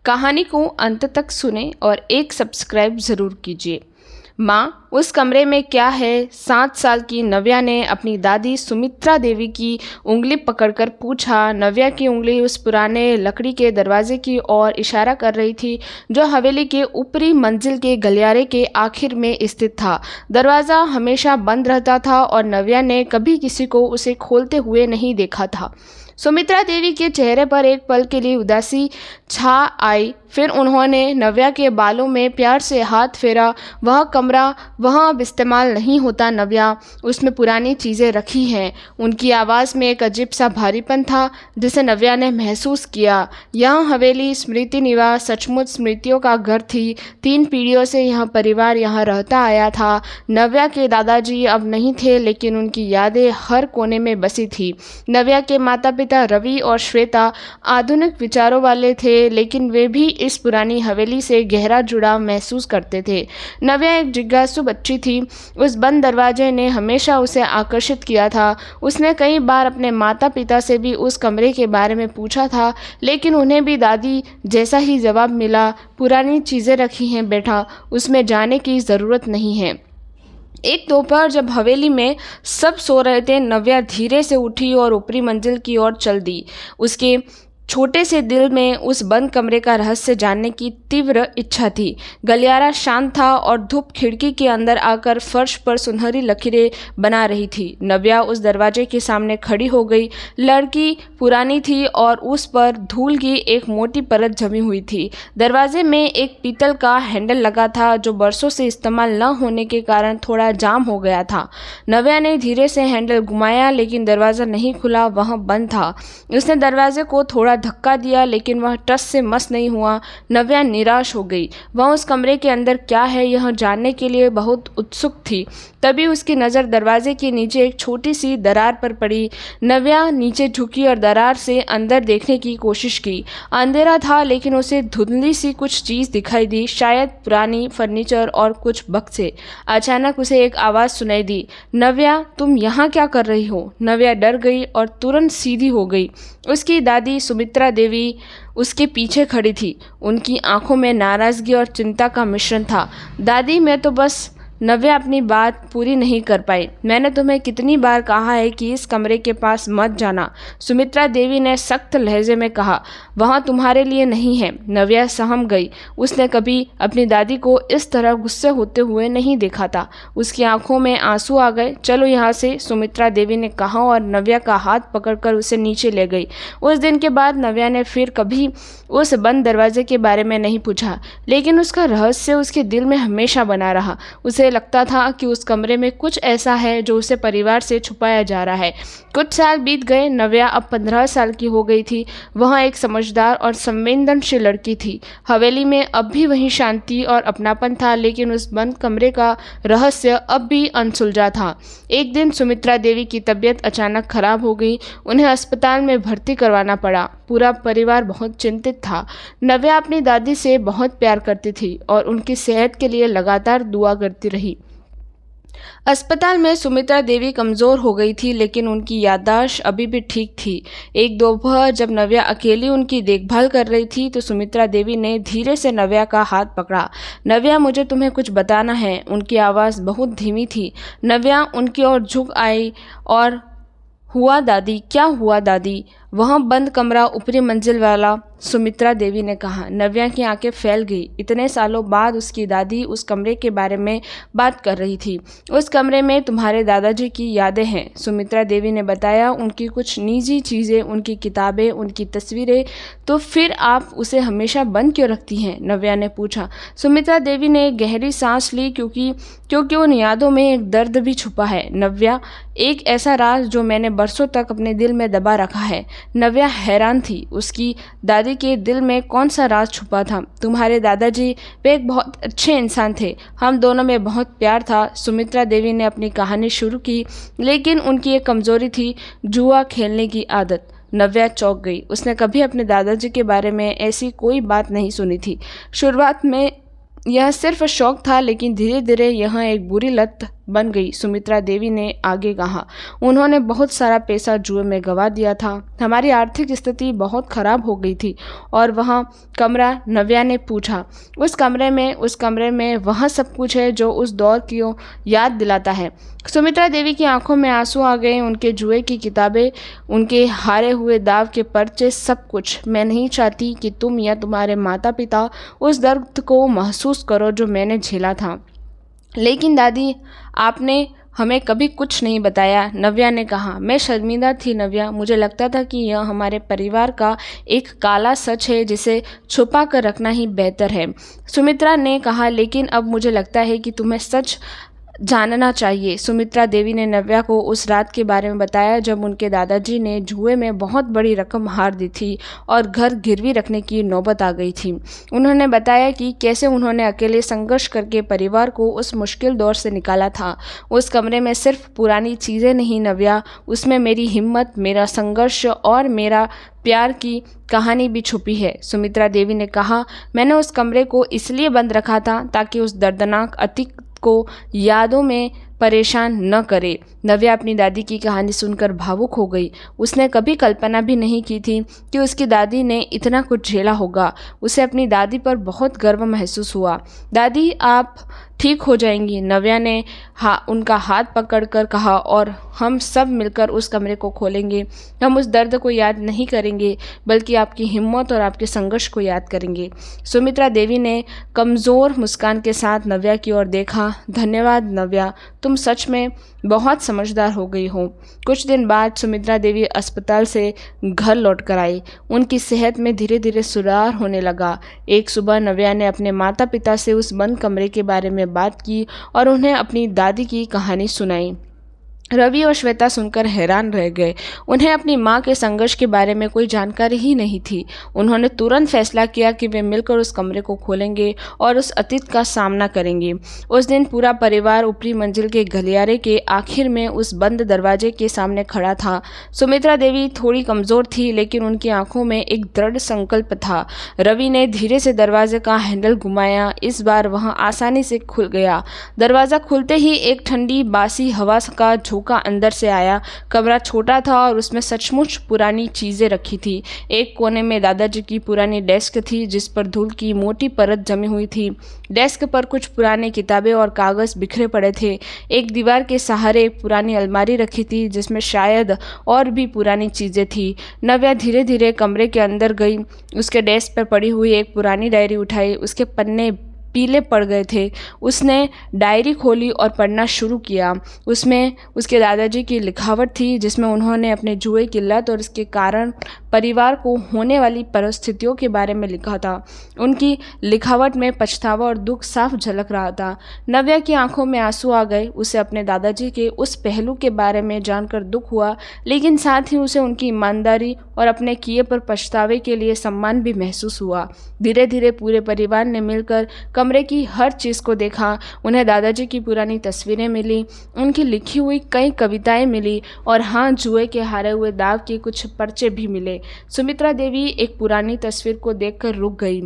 कहानी को अंत तक सुने और एक सब्सक्राइब ज़रूर कीजिए। माँ, उस कमरे में क्या है? 7 साल की नव्या ने अपनी दादी सुमित्रा देवी की उंगली पकड़कर पूछा। नव्या की उंगली उस पुराने लकड़ी के दरवाजे की ओर इशारा कर रही थी जो हवेली के ऊपरी मंजिल के गलियारे के आखिर में स्थित था। दरवाज़ा हमेशा बंद रहता था और नव्या ने कभी किसी को उसे खोलते हुए नहीं देखा था। सुमित्रा देवी के चेहरे पर एक पल के लिए उदासी छा आई। फिर उन्होंने नव्या के बालों में प्यार से हाथ फेरा। वह कमरा वहाँ अब इस्तेमाल नहीं होता नव्या, उसमें पुरानी चीज़ें रखी हैं। उनकी आवाज़ में एक अजीब सा भारीपन था जिसे नव्या ने महसूस किया। यह हवेली स्मृति निवास सचमुच स्मृतियों का घर थी। 3 पीढ़ियों से यह परिवार यहाँ रहता आया था। नव्या के दादाजी अब नहीं थे, लेकिन उनकी यादें हर कोने में बसी थी। नव्या के माता पिता रवि और श्वेता आधुनिक विचारों वाले थे, लेकिन वे भी इस पुरानी हवेली से गहरा जुड़ाव महसूस करते थे। नव्या एक जिज्ञासु बच्ची थी। उस बंद दरवाजे ने हमेशा उसे आकर्षित किया था। उसने कई बार अपने माता पिता से भी उस कमरे के बारे में पूछा था, लेकिन उन्हें भी दादी जैसा ही जवाब मिला, पुरानी चीज़ें रखी हैं बेटा, उसमें जाने की ज़रूरत नहीं है। एक दोपहर जब हवेली में सब सो रहे थे, नव्या धीरे से उठी और ऊपरी मंजिल की ओर चल दी। उसके छोटे से दिल में उस बंद कमरे का रहस्य जानने की तीव्र इच्छा थी। गलियारा शांत था और धूप खिड़की के अंदर आकर फर्श पर सुनहरी लकीरें बना रही थी। नव्या उस दरवाजे के सामने खड़ी हो गई। लड़की पुरानी थी और उस पर धूल की एक मोटी परत जमी हुई थी। दरवाजे में एक पीतल का हैंडल लगा था जो बरसों से इस्तेमाल न होने के कारण थोड़ा जाम हो गया था। नव्या ने धीरे से हैंडल घुमाया, लेकिन दरवाज़ा नहीं खुला, वह बंद था। उसने दरवाजे को थोड़ा धक्का दिया, लेकिन वह टस से मस नहीं हुआ। नव्या निराश हो गई। वह उस कमरे के अंदर क्या है यह जानने के लिए बहुत उत्सुक थी। तभी उसकी नज़र दरवाजे के नीचे एक छोटी सी दरार पर पड़ी। नव्या नीचे झुकी और दरार से अंदर देखने की कोशिश की। अंधेरा था, लेकिन उसे धुंधली सी कुछ चीज़ दिखाई दी, शायद पुरानी फर्नीचर और कुछ बक्से। अचानक उसे एक आवाज़ सुनाई दी, नव्या, तुम यहाँ क्या कर रही हो? नव्या डर गई और तुरंत सीधी हो गई। उसकी दादी सुमित्रा देवी उसके पीछे खड़ी थी। उनकी आंखों में नाराज़गी और चिंता का मिश्रण था। दादी, मैं तो बस नव्या अपनी बात पूरी नहीं कर पाई। मैंने तुम्हें कितनी बार कहा है कि इस कमरे के पास मत जाना, सुमित्रा देवी ने सख्त लहजे में कहा। वहाँ तुम्हारे लिए नहीं है। नव्या सहम गई। उसने कभी अपनी दादी को इस तरह गुस्से होते हुए नहीं देखा था। उसकी आंखों में आंसू आ गए। चलो यहाँ से, सुमित्रा देवी ने कहा और नव्या का हाथ पकड़कर उसे नीचे ले गई। उस दिन के बाद नव्या ने फिर कभी उस बंद दरवाजे के बारे में नहीं पूछा, लेकिन उसका रहस्य उसके दिल में हमेशा बना रहा। उसे लगता था कि उस कमरे में कुछ ऐसा है जो उसे परिवार से छुपाया जा रहा है। कुछ साल बीत गए। नव्या अब 15 साल की हो गई थी। वह एक समझदार और संवेदनशील लड़की थी। हवेली में अब भी वही शांति और अपनापन था, लेकिन उस बंद कमरे का रहस्य अब भी अनसुलझा था। एक दिन सुमित्रा देवी की तबीयत अचानक खराब हो गई। उन्हें अस्पताल में भर्ती करवाना पड़ा। पूरा परिवार बहुत चिंतित था। नव्या अपनी दादी से बहुत प्यार करती थी और उनकी सेहत के लिए लगातार दुआ करती रही। अस्पताल में सुमित्रा देवी कमज़ोर हो गई थी, लेकिन उनकी याददाश्त अभी भी ठीक थी। एक दोपहर जब नव्या अकेली उनकी देखभाल कर रही थी तो सुमित्रा देवी ने धीरे से नव्या का हाथ पकड़ा। नव्या, मुझे तुम्हें कुछ बताना है। उनकी आवाज़ बहुत धीमी थी। नव्या उनकी ओर झुक आई और हुआ दादी, क्या हुआ दादी? वह बंद कमरा ऊपरी मंजिल वाला, सुमित्रा देवी ने कहा। नव्या की आंखें फैल गई। इतने सालों बाद उसकी दादी उस कमरे के बारे में बात कर रही थी। उस कमरे में तुम्हारे दादाजी की यादें हैं, सुमित्रा देवी ने बताया। उनकी कुछ निजी चीज़ें, उनकी किताबें, उनकी तस्वीरें। तो फिर आप उसे हमेशा बंद क्यों रखती हैं? नव्या ने पूछा। सुमित्रा देवी ने गहरी सांस ली, क्योंकि उन यादों में एक दर्द भी छुपा है नव्या, एक ऐसा राज जो मैंने बरसों तक अपने दिल में दबा रखा है। नव्या हैरान थी। उसकी दादी के दिल में कौन सा राज छुपा था? तुम्हारे दादाजी, वे एक बहुत अच्छे इंसान थे। हम दोनों में बहुत प्यार था। सुमित्रा देवी ने अपनी कहानी शुरू की, लेकिन उनकी एक कमज़ोरी थी, जुआ खेलने की आदत। नव्या चौंक गई। उसने कभी अपने दादाजी के बारे में ऐसी कोई बात नहीं सुनी थी। शुरुआत में यह सिर्फ शौक था, लेकिन धीरे धीरे यह एक बुरी लत बन गई, सुमित्रा देवी ने आगे कहा। उन्होंने बहुत सारा पैसा जुए में गंवा दिया था। हमारी आर्थिक स्थिति बहुत खराब हो गई थी। और वह कमरा, नव्या ने पूछा। उस कमरे में वह सब कुछ है जो उस दौर की याद दिलाता है। सुमित्रा देवी की आंखों में आंसू आ गए। उनके जुए की किताबें, उनके हारे हुए दाव के पर्चे, सब कुछ। मैं नहीं चाहती कि तुम या तुम्हारे माता पिता उस दर्द को महसूस करो जो मैंने झेला था। लेकिन दादी, आपने हमें कभी कुछ नहीं बताया, नव्या ने कहा। मैं शर्मिंदा थी नव्या। मुझे लगता था कि यह हमारे परिवार का एक काला सच है जिसे छुपा कर रखना ही बेहतर है, सुमित्रा ने कहा। लेकिन अब मुझे लगता है कि तुम्हें सच जानना चाहिए। सुमित्रा देवी ने नव्या को उस रात के बारे में बताया जब उनके दादाजी ने जुए में बहुत बड़ी रकम हार दी थी और घर गिरवी रखने की नौबत आ गई थी। उन्होंने बताया कि कैसे उन्होंने अकेले संघर्ष करके परिवार को उस मुश्किल दौर से निकाला था। उस कमरे में सिर्फ पुरानी चीज़ें नहीं नव्या, उसमें मेरी हिम्मत, मेरा संघर्ष और मेरा प्यार की कहानी भी छुपी है, सुमित्रा देवी ने कहा। मैंने उस कमरे को इसलिए बंद रखा था ताकि उस दर्दनाक अतीत को यादों में परेशान न करे। नव्या अपनी दादी की कहानी सुनकर भावुक हो गई। उसने कभी कल्पना भी नहीं की थी कि उसकी दादी ने इतना कुछ झेला होगा। उसे अपनी दादी पर बहुत गर्व महसूस हुआ। दादी, आप ठीक हो जाएंगी, नव्या ने उनका हाथ पकड़कर कहा, और हम सब मिलकर उस कमरे को खोलेंगे। हम उस दर्द को याद नहीं करेंगे बल्कि आपकी हिम्मत और आपके संघर्ष को याद करेंगे। सुमित्रा देवी ने कमज़ोर मुस्कान के साथ नव्या की ओर देखा। धन्यवाद नव्या, तुम सच में बहुत समझदार हो गई हो। कुछ दिन बाद सुमित्रा देवी अस्पताल से घर लौट कर आई। उनकी सेहत में धीरे धीरे सुधार होने लगा। एक सुबह नव्या ने अपने माता पिता से उस बंद कमरे के बारे में बात की और उन्हें अपनी दादी की कहानी सुनाई। रवि और श्वेता सुनकर हैरान रह गए। उन्हें अपनी मां के संघर्ष के बारे में कोई जानकारी ही नहीं थी। उन्होंने तुरंत फैसला किया कि वे मिलकर उस कमरे को खोलेंगे और उस अतीत का सामना करेंगे। उस दिन पूरा परिवार ऊपरी मंजिल के गलियारे के आखिर में उस बंद दरवाजे के सामने खड़ा था। सुमित्रा देवी थोड़ी कमज़ोर थी, लेकिन उनकी आंखों में एक दृढ़ संकल्प था। रवि ने धीरे से दरवाजे का हैंडल घुमाया। इस बार वह आसानी से खुल गया। दरवाज़ा खुलते ही एक ठंडी बासी हवा का झोंका अंदर से आया। कमरा छोटा था और उसमें सचमुच पुरानी चीज़ें रखी थी। एक कोने में दादाजी की पुरानी डेस्क थी जिस पर धूल की मोटी परत जमी हुई थी। डेस्क पर कुछ पुरानी किताबें और कागज़ बिखरे पड़े थे। एक दीवार के सहारे एक पुरानी अलमारी रखी थी जिसमें शायद और भी पुरानी चीज़ें थी। नव्या धीरे धीरे कमरे के अंदर गई। उसके डेस्क पर पड़ी हुई एक पुरानी डायरी उठाई। उसके पन्ने पीले पड़ गए थे। उसने डायरी खोली और पढ़ना शुरू किया। उसमें उसके दादाजी की लिखावट थी जिसमें उन्होंने अपने जुए की लत और इसके कारण परिवार को होने वाली परिस्थितियों के बारे में लिखा था। उनकी लिखावट में पछतावा और दुख साफ झलक रहा था। नव्या की आंखों में आंसू आ गए। उसे अपने दादाजी के उस पहलू के बारे में जानकर दुख हुआ, लेकिन साथ ही उसे उनकी ईमानदारी और अपने किए पर पछतावे के लिए सम्मान भी महसूस हुआ। धीरे धीरे पूरे परिवार ने मिलकर कमरे की हर चीज़ को देखा। उन्हें दादाजी की पुरानी तस्वीरें मिली, उनकी लिखी हुई कई कविताएं मिली और हाँ, जुए के हारे हुए दाव के कुछ पर्चे भी मिले। सुमित्रा देवी एक पुरानी तस्वीर को देखकर रुक गई।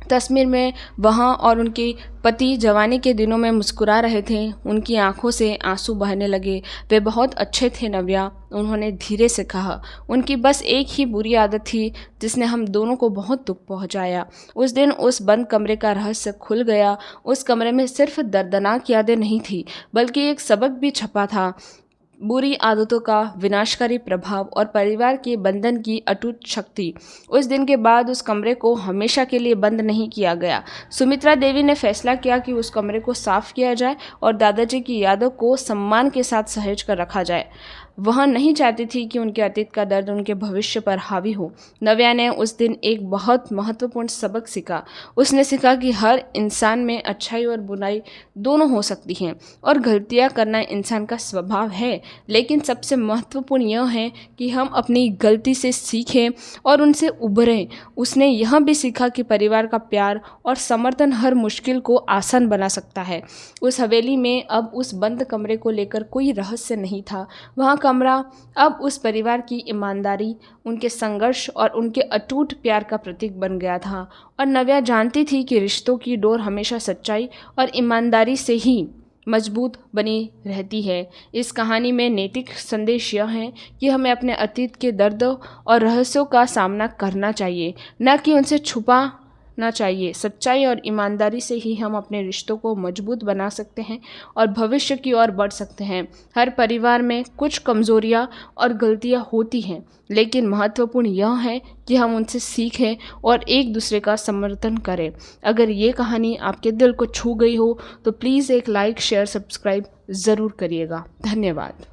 तस्वीर में वहाँ और उनके पति जवानी के दिनों में मुस्कुरा रहे थे। उनकी आंखों से आंसू बहने लगे। वे बहुत अच्छे थे नव्या, उन्होंने धीरे से कहा। उनकी बस एक ही बुरी आदत थी जिसने हम दोनों को बहुत दुख पहुंचाया। उस दिन उस बंद कमरे का रहस्य खुल गया। उस कमरे में सिर्फ दर्दनाक यादें नहीं थी बल्कि एक सबक भी छपा था। बुरी आदतों का विनाशकारी प्रभाव और परिवार के बंधन की अटूट शक्ति। उस दिन के बाद उस कमरे को हमेशा के लिए बंद नहीं किया गया। सुमित्रा देवी ने फैसला किया कि उस कमरे को साफ किया जाए और दादाजी की यादों को सम्मान के साथ सहेज कर रखा जाए। वह नहीं चाहती थी कि उनके अतीत का दर्द उनके भविष्य पर हावी हो। नव्या ने उस दिन एक बहुत महत्वपूर्ण सबक सीखा। उसने सीखा कि हर इंसान में अच्छाई और बुराई दोनों हो सकती हैं और गलतियां करना इंसान का स्वभाव है, लेकिन सबसे महत्वपूर्ण यह है कि हम अपनी गलती से सीखें और उनसे उभरें। उसने यह भी सीखा कि परिवार का प्यार और समर्थन हर मुश्किल को आसान बना सकता है। उस हवेली में अब उस बंद कमरे को लेकर कोई रहस्य नहीं था। वहाँ कमरा अब उस परिवार की ईमानदारी, उनके संघर्ष और उनके अटूट प्यार का प्रतीक बन गया था। और नव्या जानती थी कि रिश्तों की डोर हमेशा सच्चाई और ईमानदारी से ही मजबूत बनी रहती है। इस कहानी में नैतिक संदेश यह है कि हमें अपने अतीत के दर्दों और रहस्यों का सामना करना चाहिए, न कि उनसे छुपाना चाहिए। सच्चाई और ईमानदारी से ही हम अपने रिश्तों को मजबूत बना सकते हैं और भविष्य की ओर बढ़ सकते हैं। हर परिवार में कुछ कमजोरियां और गलतियां होती हैं, लेकिन महत्वपूर्ण यह है कि हम उनसे सीखें और एक दूसरे का समर्थन करें। अगर ये कहानी आपके दिल को छू गई हो तो प्लीज़ एक लाइक, शेयर, सब्सक्राइब ज़रूर करिएगा। धन्यवाद।